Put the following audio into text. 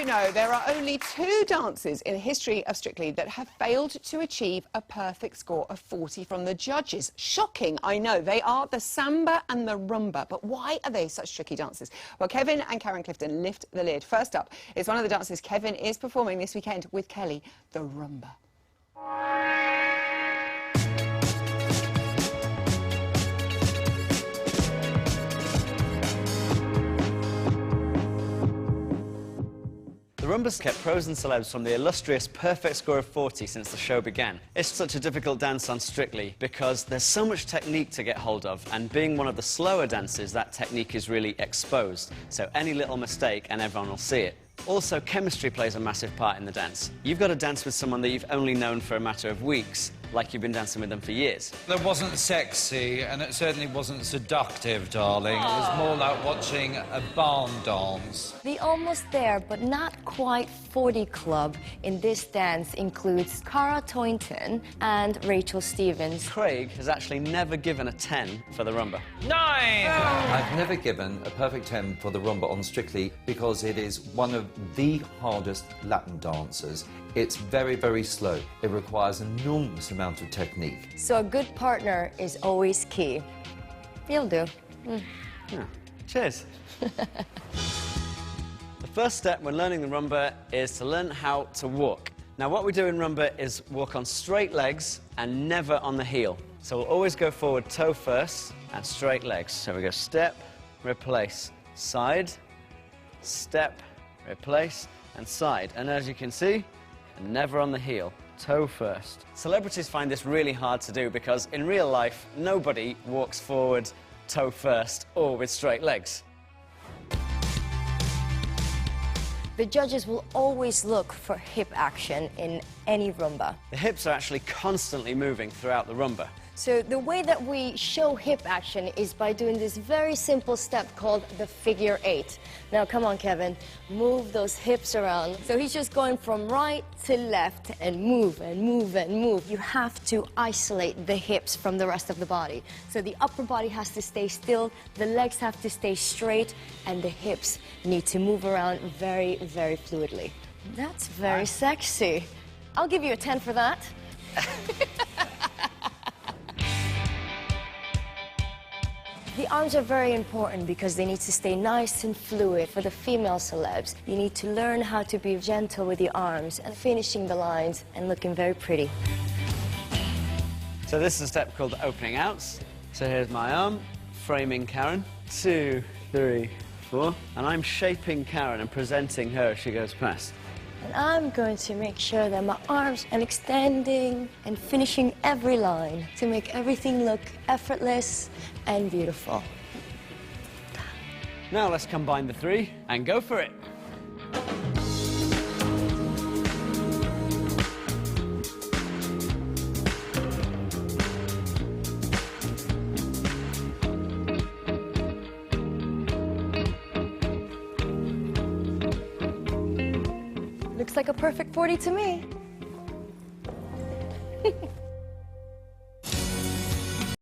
you know there are only 2 dances in the history of Strictly that have failed to achieve a perfect score of 40 from the judges? Shocking, I know. They are the Samba and the Rhumba. But why are they such tricky dances? Well, Kevin and Karen Clifton lift the lid. First up is one of the dances Kevin is performing this weekend with Kelly, the Rhumba. The Rhumba's kept pros and celebs from the illustrious perfect score of 40 since the show began. It's such a difficult dance on Strictly because there's so much technique to get hold of, and being one of the slower dances, that technique is really exposed. So any little mistake and everyone will see it. Also, chemistry plays a massive part in the dance. You've got to dance with someone that you've only known for a matter of weeks, like you've been dancing with them for years. It wasn't sexy, and it certainly wasn't seductive, darling. It was more like watching a barn dance. The almost there, but not quite 40 club in this dance includes Cara Toynton and Rachel Stevens. Craig has actually never given a 10 for the Rhumba. 9! I've never given a perfect 10 for the Rhumba on Strictly because it is one of the hardest Latin dances. It's very, very slow. It requires an enormous amount of technique. So a good partner is always key. You'll do. Yeah. Cheers. The first step when learning the Rhumba is to learn how to walk. Now, what we do in Rhumba is walk on straight legs and never on the heel. So we'll always go forward toe first and straight legs. So we go step, replace, side, step, replace, and side. And as you can see, never on the heel, toe first. Celebrities find this really hard to do because in real life, nobody walks forward toe first or with straight legs. The judges will always look for hip action in any Rhumba. The hips are actually constantly moving throughout the Rhumba. So the way that we show hip action is by doing this very simple step called the figure 8. Now come on, Kevin, move those hips around. So he's just going from right to left and move and move and move. You have to isolate the hips from the rest of the body. So the upper body has to stay still, the legs have to stay straight, and the hips need to move around very, very fluidly. That's very sexy. I'll give you a 10 for that. The arms are very important because they need to stay nice and fluid. For the female celebs, you need to learn how to be gentle with the arms and finishing the lines and looking very pretty. So this is a step called opening outs. So here's my arm, framing Karen. 2, 3, 4. And I'm shaping Karen and presenting her as she goes past. And I'm going to make sure that my arms are extending and finishing every line to make everything look effortless and beautiful. Now let's combine the 3 and go for it. Looks like a perfect 40 to me.